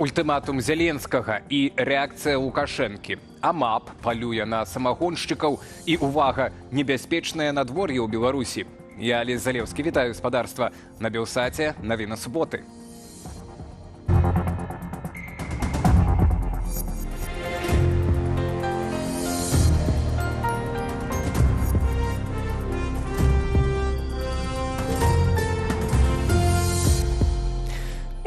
Ультыматум Зеленскага і рэакцыя Лукашэнкі. АМАП палюе на самагоншчыкаў і, увага, небяспечнае надвор'е ў Беларусі. Я, Алесь Залеўскі, вітаю гаспадарства. На Белсаце навіна суботы.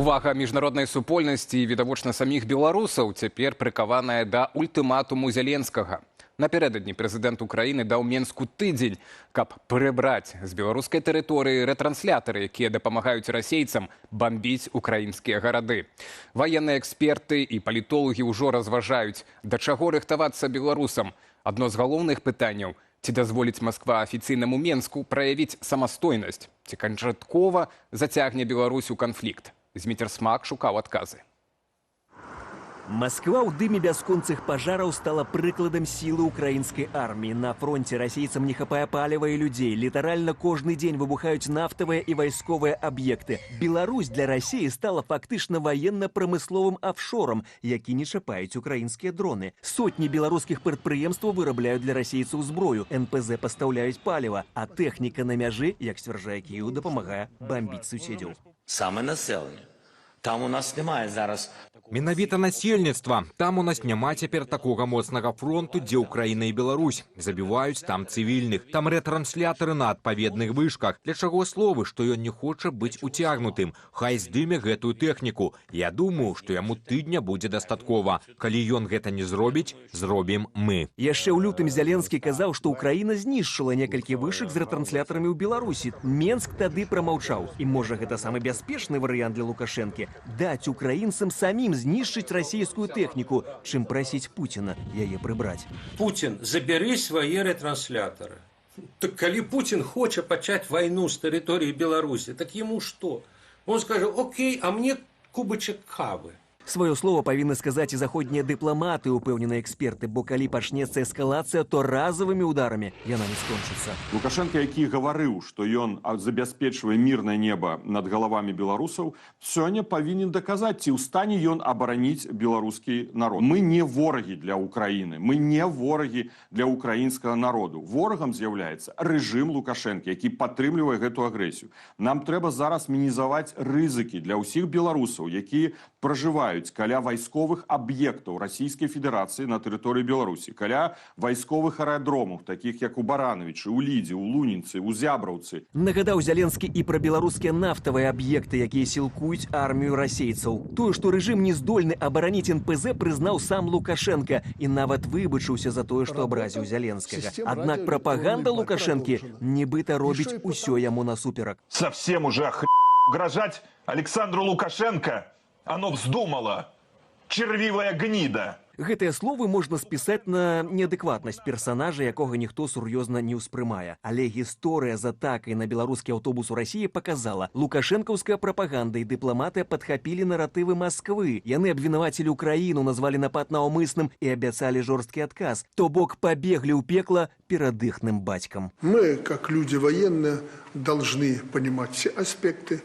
Увага міжнароднай супольнасці і, відавочна, саміх беларусаў цяпер прыкаваная да ультыматуму Зеленскага. Напярэдадні прэзідэнт Украіны даў Менску тыдзень, каб прыбраць з беларускай тэрыторыі рэтрансляторы, якія дапамагаюць расейцам бамбіць украінскія гарады. Ваенныя эксперты і палітолагі ўжо разважаюць, да чаго рыхтавацца беларусам. Адно з галоўных пытанняў – ці дазволіць Масква афіцыйнаму Менску праявіць самастойнасць, ці канчаткова зацягне Беларусь у канфлікт. Зміцер Смак шукаў адказы. Москва ў дыме бясконцых пажараў стала прыкладам сілы украінскай арміі. На фронте расейцам не хапае паліва і людзей. Літаральна кожны дзень выбухаюць нафтавыя і вайсковыя аб'екты. Беларусь для Расіі стала фактычна ваенна-прамысловым афшорам, які не чапаюць украінскія дроны. Сотні беларускіх прадпрыемстваў вырабляюць для расейцаў зброю. НПЗ пастаўляюць паліва, а тэхніка на мяжы, як сцвярджае Кіеў, дапамагае бамбіць суседзяў. Саме населення. Там у нас немає зараз. Менавіта насельніцтва. Там у нас няма цяпер такога моцнага фронту, дзе Украіна і Беларусь. Забіваюць там цывільных. Там рэтрансляторы на адпаведных вышках. Для чаго словы, што ён не хоча быць уцягнутым. Хай здыме гэтую тэхніку. Я думаю, што яму тыдня будзе дастаткова. Калі ён гэта не зробіць, зробім мы. Яшчэ ў лютым Зеленскі казаў, што Украіна знішчыла некалькі вышак з рэтрансляторамі ў Беларусі. Менск тады прамаўчаў. І можа гэта самы бяспечны варыянт для Лукашэнкі – даць украінцам самім знішчыць расійскую тэхніку, чым прасіць Пуціна яе прыбраць. Путин, забери свае рэтрансляторы. Так калі Путин хоча пачаць вайну з тэрыторыі Беларусі, так яму што? Он скажа: окей, а мне кубачак кавы. Сваё слова павінны сказаць і заходнія дыпламаты, упэўненыя эксперты, бо калі пачнецца эскалацыя, то разавымі ударамі яна не скончыцца. Лукашенко, які гаварыў, што ён забяспечвае мірнае неба над галавамі беларусаў, сёння павінен даказаць, ці ў стане ён абараніць беларускі народ. Мы не ворагі для Украіны, мы не ворагі для украінскага народу. Ворагам з'яўляецца рэжым Лукашенко, які падтрымлівае гэту агрэсію. Нам трэба зараз мінімізаваць рызыкі для ўсіх беларусаў, якія пражываюць каля вайсковых аб'ектаў Расійскай Федэрацыі на тэрыторыі Беларусі, каля вайсковых аэрадромаў, такіх як у Барановічы, у Лідзе, у Лунінцы, у Зябраўцы. Нагадаў Зеленскі і пра беларускія нафтавыя аб'екты, якія сілкуюць армію расейцаў. Тое, што рэжым не здольны абараніць НПЗ, прызнаў сам Лукашенка і нават выбачыўся за тое, што абразіў Зеленскага. Аднак прапаганда Лукашэнкі нібыта робіць усё яму насуперак. Совсем уже угрожать Александру Лукашенко оно вздумало. Червивая гнида. Гэтыя словы можна спісаць на неадэкватнасць персанажа, якога ніхто сур'ёзна не ўспрымае. Але гісторыя з атакай на беларускі аўтобус у Расіі паказала, лукашэнкаўская прапаганда і дыпламаты падхапілі наратывы Масквы. Яны абвінавацілі Украіну, назвалі напад наўмысным і абяцалі жорсткі адказ. То бок пабеглі ў пекла перад іхным бацькам. Мы, как люди военные, должны понимать все аспекты.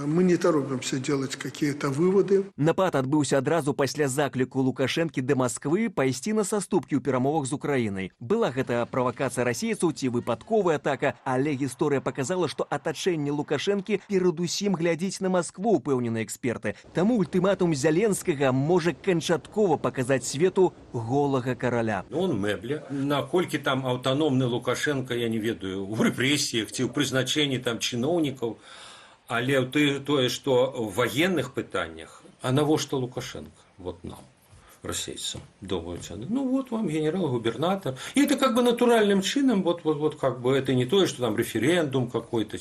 Мы не торопимся делать какие-то выводы. Напад адбыўся адразу пасля закліку Лукашэнкі да Масквы пайсці на саступкі ў перамовах з Украінай. Была гэта правакацыя расейцаў ці выпадковая атака, але гісторыя паказала, што атачэнне Лукашэнкі перадусім глядзіць на Маскву, упэўненыя эксперты. Таму ультыматум Зеленскага можа канчаткова паказаць свету голага караля. Он мэбля. Наколькі там аўтаномны Лукашенко, я не ведаю, у рэпрэсіях ці ў прызначэнні там чыноўнікаў. Але тое, што в военных пытаннях, а навошта Лукашенко? Вот нам, расейцам, думаюць. Ну вот вам генерал-губернатор. И это как бы натуральным чином, вот как бы это не то, что там референдум какой-то.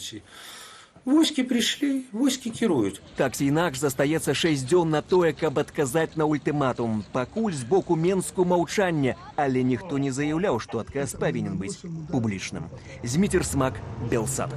Войски пришли, войски кірують. Так ці інакш застаецца 6 дзён на тое, каб адказаць на ультыматум. Пакуль з боку Менску маўчанне, але ніхто не заяўляў, што адказ павінен быць публічным. Зміцер Смак, Белсат.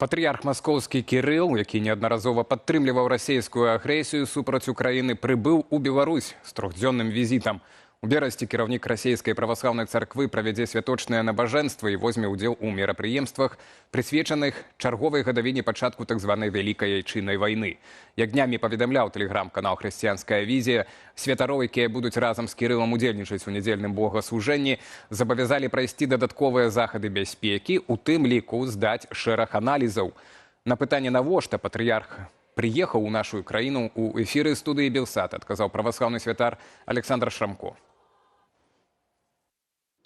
Патрыярх маскоўскі Кірыл, які неаднаразова падтрымліваў расійскую агрэсію супраць Украіны, прыбыў у Беларусь з 3-дзённым візітам. У берасці кіраўнік расійскай праваслаўнай царквы правядзе святочнае набажэнства і возьме ўдзел у мерапрыемствах, прысвечаных чарговай гадавіне пачатку так званай вялікай айчыннай вайны. Як днямі паведамляў тэлеграм-канал «Хрысціянская візія», святароў, якія будуць разам з Кірылам удзельнічаць у нядзельным богаслужэнні, забавязалі прайсці дадатковыя захады бяспекі, у тым ліку здаць шэраг аналізаў. На пытанне, навошта патрыярх прыехаў у нашу краіну, у эфіры студыі «Белсат» адказаў праваслаўны святар Александр Шрамко.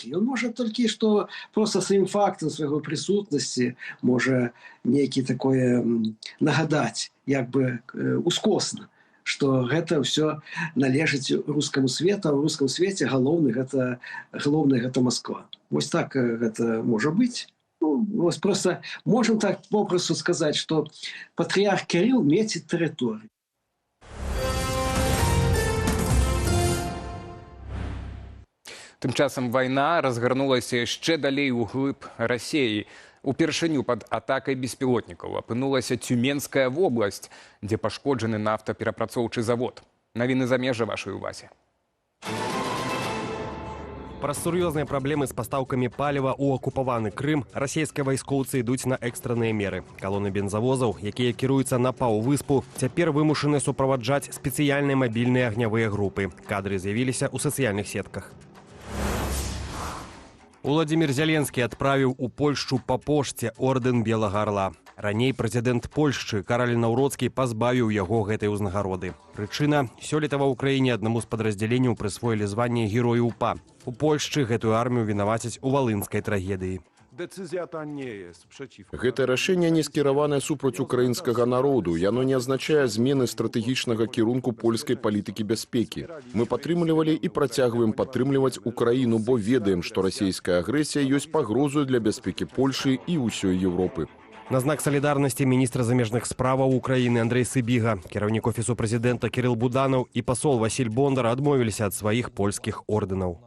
Ён можа толькі што проста сваім фактам свайго прысутнасці можа нейкі такое нагадаць, як бы ускосна, што гэта ўсё належыць рускаму свету, а ў рускам свеце галоўны гэта Масква. Вось так гэта можа быць. Ну, вось проста можам так попросту сказаць, што патрыярх Кірыл меціць тэрыторыю. Тым часам вайна разгарнулася яшчэ далей у глыб Расіі. Упершыню пад атакай беспілотнікаў апынулася Тюменская вобласць, дзе пашкоджаны нафтаперапрацоўчы завод. Навіны замежжа вашай увазе. Праз сур'ёзныя праблемы з пастаўкамі паліва ў акупаваны Крым расійскія вайскоўцы ідуць на экстранныя меры. Калоны бензавозаў, якія кіруюцца на паўвыспу, цяпер вымушаны суправаджаць спецыяльныя мабільныя агнявыя групы. Кадры з'явіліся ў сацыяльных сетках. Уладзімір Зяленскі адправіў у Польшчу па пошце ордэн Белага Арла. Раней прэзідэнт Польшчы Караль Наўроцкі пазбавіў яго гэтай узнагароды. Прычына – сёлета ва ўкраіне аднаму з падраздзяленняў прысвоілі званне Героя УПА. У Польшчы гэтую армію вінавацяць у валынскай трагедыі. Гэта рашэнне не скіраванае супраць украінскага народу. Яно не азначае змены стратэгічнага кірунку польскай палітыкі бяспекі. Мы падтрымлівалі і працягваем падтрымліваць Украіну, бо ведаем, што расійская агрэсія ёсць пагрозою для бяспекі Польшы і ўсёй Еўропы. На знак салідарнасці міністра замежных справаў Украіны Андрэй Сыбіга, кіраўнік офісу прэзідэнта Кірыл Буданаў і пасол Васіль Бондар адмовіліся ад сваіх польскіх ордэнаў.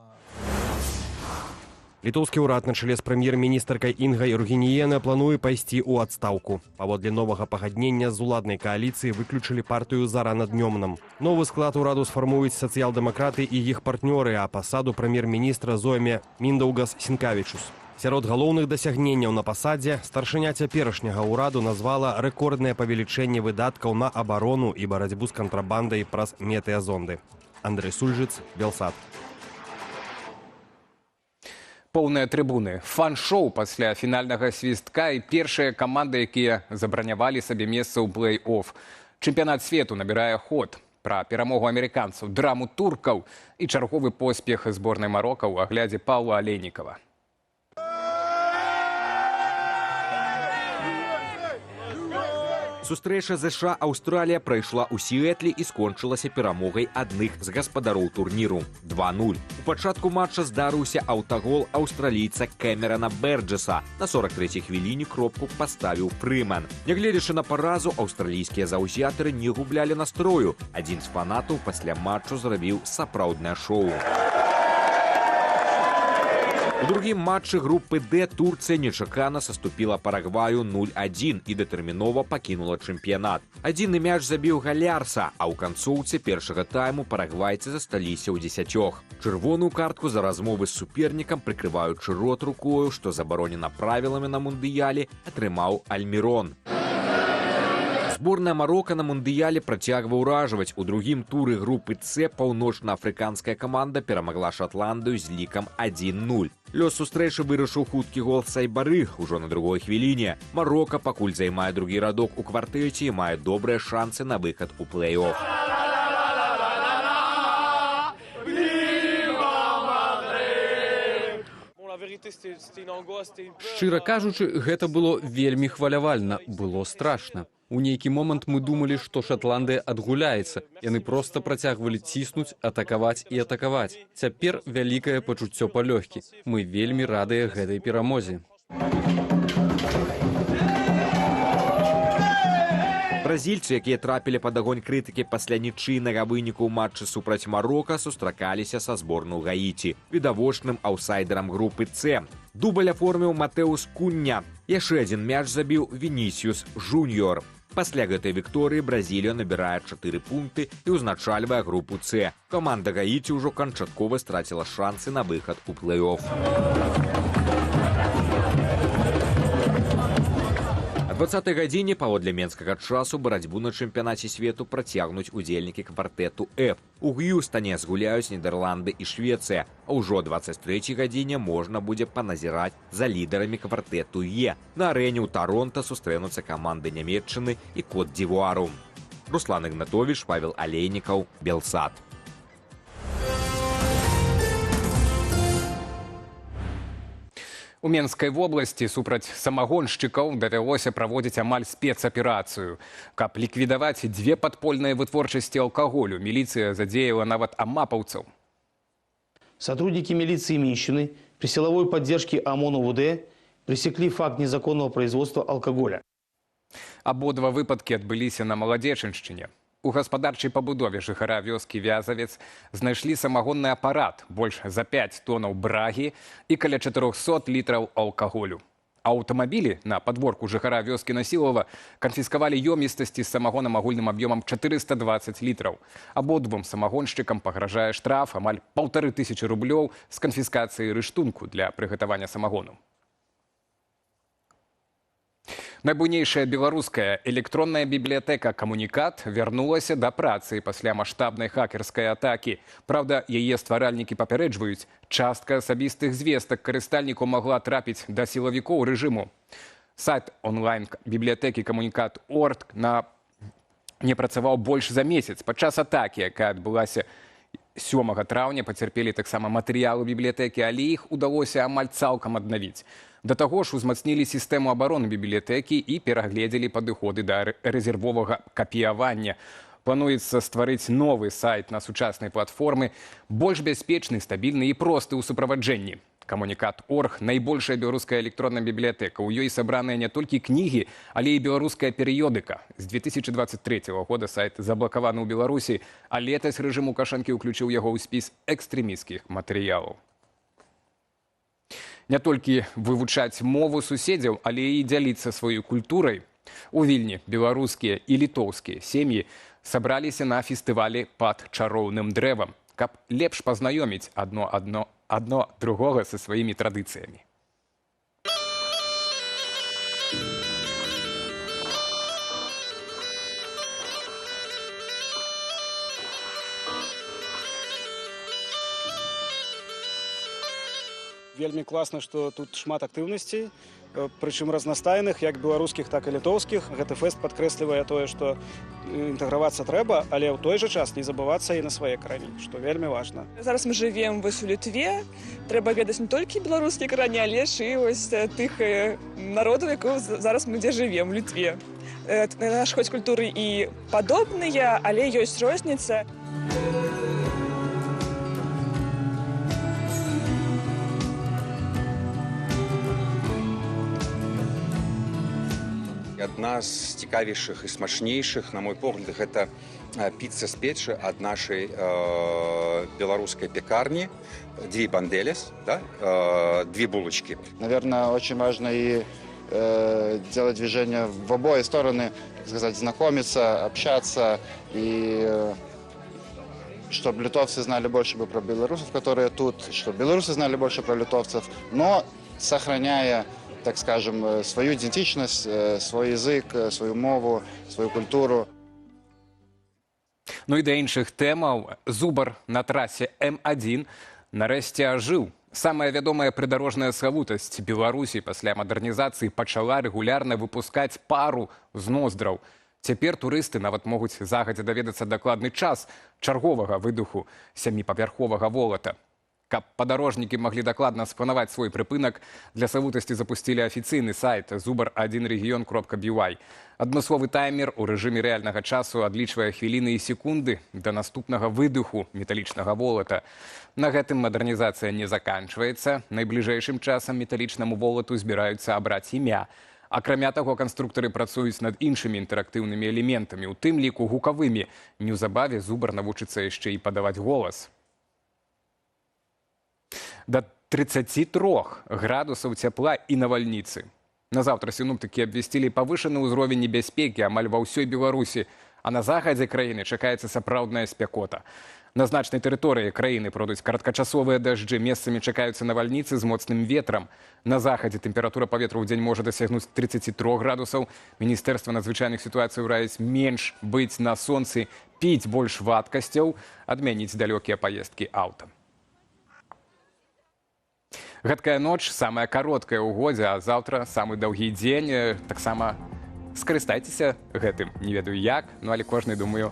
Літоўскі ўрад на чале з прэм'ер-міністркай Інгай Ругініена плануе пайсці ў адстаўку. Паводле новага пагаднення з уладнай кааліцыі выключылі партыю «Зара над Днёмным». Новы склад ураду сфармуюць сацыял-дэмакраты і іх партнёры, а пасаду прэм'ер-міністра зойме Миндаугас Сінкавічус. Сярод галоўных дасягненняў на пасадзе старшыня цяперашняга ўраду назвала рэкорднае павелічэнне выдаткаў на абарону і барацьбу з кантрабандай праз метэазонды. Андрэй Сульжыц, Белсат. Поўныя трыбуны, фан-шоу пасля фінальнага свістка і першыя каманды, якія забранявалі сабе месца ў плэй-офф. Чэмпіянат свету набірае ход. Пра перамогу амерыканцаў, драму туркаў і чарговы поспех зборнай Марока ў аглядзе Паўла Алейнікава. Сустрэча ЗША-Аўстралія прайшла ў Сіэтлі і скончылася перамогай адных з гаспадароў турніру 2-0. У пачатку матча здарыўся аўтагол аўстралійца Кэмерана Берджеса. На 43-й хвіліне кропку паставіў Фрыман. Нягледзячы на паразу, аўстралійскія заўзятары не гублялі настрою. Адзін з фанатаў пасля матчу зрабіў сапраўднае шоу. У другім матчы групы Д Турцыя нечакана саступіла Парагваю 0-1 і дэтэрмінова пакінула чэмпіянат. Адзіны мяч забіў Галярса, а ў канцоўцы першага тайму парагвайцы засталіся ў 10. Чырвоную картку за размовы з супернікам, прыкрываючы рот рукою, што забаронена правіламі на мундыяле, атрымаў Альмірон. Зборная Марока на мундыяле працягвае ўражваць. У другім туры групы С паўночна-афрыканская каманда перамагла Шатландыю з лікам 1-0. Лёс сустрэчы вырашыў хуткі гол Сайбары ўжо на другой хвіліне. Марока пакуль займае другі радок у квартэце і мае добрыя шансы на выхад у плэй-офф. Шчыра кажучы, гэта было вельмі хвалявальна, было страшна. У нейкі момант мы думалі, што Шатландыя адгуляецца. Яны проста працягвалі ціснуць, атакаваць і атакаваць. Цяпер вялікае пачуццё палёгкі. Мы вельмі радыя гэтай перамозе. Бразільцы, якія трапілі пад агонь крытыкі пасля нічыйнага выніку ў матчы супраць Марока, сустракаліся са зборнай Гаіці, відавочным аўсайдерам групы С. Дубль аформіў Матэус Куння. Яшчэ адзін мяч забіў Вінісіус Жуніор. Пасля гэтай вікторыі Бразілія набірае 4 пункты і ўзначальвае групу С. Каманда Гаіці ўжо канчаткова страціла шансы на выхад у плэй-офф. О 20-й гадзіне паводле менскага часу барацьбу на чэмпіянаце свету працягнуць удзельнікі квартэту F. У Г'юстане згуляюць Нідерланды і Швецыя, а ўжо о 23-й гадзіне можна будзе паназіраць за лідарамі квартэту Е. На арэне ў Таронта сустрэнуцца каманды Нямецчыны і Кот-д'Івуару. Руслан Ігнатовіч, Павел Алейнікаў, Белсат. У Менскай вобласці супраць самагоншчыкаў давялося праводзіць амаль спецаперацыю. Каб ліквідаваць 2 падпольныя вытворчасці алкаголю, міліцыя задзеяла нават амапаўцаў. Сотрудники милиции Минщины при силовой поддержке ОМОН УВД пресекли факт незаконного производства алкоголя. Абодва выпадкі адбыліся на Маладзечыншчыне. У гаспадарчай пабудове жыхара вёскі Вязавец знайшлі самагонны апарат, больш за 5 тонаў брагі і каля 400 літраў алкаголю. Аўтамабілі на падворку жыхара вёскі Насілова канфіскавалі ёмістасці з самагонам агульным аб'ёмам 420 літраў. Абодвум самагоншчыкам пагражае штраф амаль 1500 рублёў з канфіскацыяй рыштунку для прыгатавання самагону. Найбуйнейшая беларуская электронная бібліятэка «Камунікат» вярнулася да працы пасля маштабнай хакерскай атакі. Праўда, яе стваральнікі папярэджваюць, частка асабістых звестак карыстальніку магла трапіць да сілавікоў рэжыму. Сайт онлайн-бібліятэкі «Камунікат.орг» не працаваў больш за месяц. Падчас атакі, якая адбылася 7 траўня, пацярпелі таксама матэрыялы бібліятэкі, але іх удалося амаль цалкам аднавіць. Да таго ж узмацнілі сістэму абароны бібліятэкі і перагледзелі падыходы да рэзервовага капіявання. Плануецца стварыць новы сайт на сучаснай платформы, больш бяспечны, стабільны і просты ў суправаджэнні. «Камунікат.орг» – найбольшая беларуская электронная бібліятэка. У ёй сабраныя не толькі кнігі, але і беларуская перыёдыка. З 2023 года сайт заблакаваны ў Беларусі, а летась рэжым Лукашэнкі ўключыў яго ў спіс экстрэмісцкіх матэрыялаў. Не толькі вывучаць мову суседзяў, але і дзяліцца сваёй культурай. У Вільні беларускія і літоўскія сем'і сабраліся на фестывалі «Пад чароўным дрэвам», каб лепш пазнаёміць адно другога са сваімі традыцыямі. Вельмі класна, што тут шмат актыўнасцей, прычым разнастайных, як беларускіх, так і літоўскіх. Гэты фэст падкрэслівае тое, што інтэгравацца трэба, але ў той жа час не забывацца і на свае карані, што вельмі важна. Зараз мы жывем вось у Літве, трэба ведаць не толькі беларускія карані, але ж і вось тых народаў, якіх зараз мы дзе жывем, у Літве. Наш хоць культуры і падобныя, але ёсць розніца. Адна з цікавейшых і смачнейшых, на мой погляд, гэта піца з печы ад нашай беларускай пекарні. 2 банделес, да? 2 булочки. Наверное, очень важно и делать движение в обои стороны, так сказать, знакомиться, общаться, и чтобы литовцы знали больше про белорусов, которые тут, чтобы белорусы знали больше про литовцев, но сохраняя, так скажем, свою идентичность, свой язык, свою мову, свою культуру. Ну і да іншых тэмаў. Зубар на трасе М1 нарэшце ажыў. Самая вядомая прыдарожная славутасць Беларусі пасля мадэрнізацыі пачала рэгулярна выпускаць пару з ноздраў. Цяпер турысты нават могуць загадзя даведацца дакладны час чарговага выдуху 7павярховага волата. Каб падарожнікі маглі дакладна спланаваць свой прыпынак, для славутасці запусцілі афіцыйны сайт zubar1region.by. Адмысловы таймер у рэжыме рэальнага часу адлічвае хвіліны і секунды да наступнага выдыху металічнага волата. На гэтым мадэрнізацыя не заканчваецца. Найбліжэйшым часам металічнаму волату збіраюцца абраць імя. Акрамя таго, канструктары працуюць над іншымі інтэрактыўнымі элементамі, у тым ліку гукавымі. Неўзабаве зубар навучыцца яшчэ і падаваць голас. Да 33 градусаў цяпла і навальніцы. На завтра синоптики абвясцілі павышаны ўзровень небяспекі амаль ва ўсёй Беларусі, а на захадзе краіны чакаецца сапраўдная спякота. На значнай тэрыторыі краіны пройдуць кароткачасовыя дажджы, месцамі чакаюцца навальніцы з моцным ветрам. На захадзе тэмпература паветра ў дзень можа дасягнуць 33 градусаў. Міністэрства надзвычайных сітуацый раіць менш быць на сонцы, піць больш вадкасцяў, адмяніць далёкія паездкі аўта. Гэткая ноч самая кароткая ў годзе, а заўтра самы доўгі дзень. Таксама скарыстайцеся гэтым. Не ведаю як, але кожны, думаю,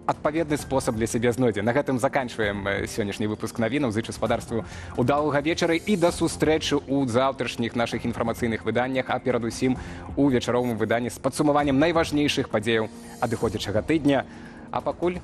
адпаведны спосаб для сябе знойдзе. На гэтым заканчваем сённяшні выпуск навінаў. Зычу спадарству удалага вечара і да сустрэчы ў заўтрашніх нашых інфармацыйных выданнях, а перадусім у вечаровым выданні з падсумаваннем найважнейшых падзеяў адыходзячага тыдня. А пакуль.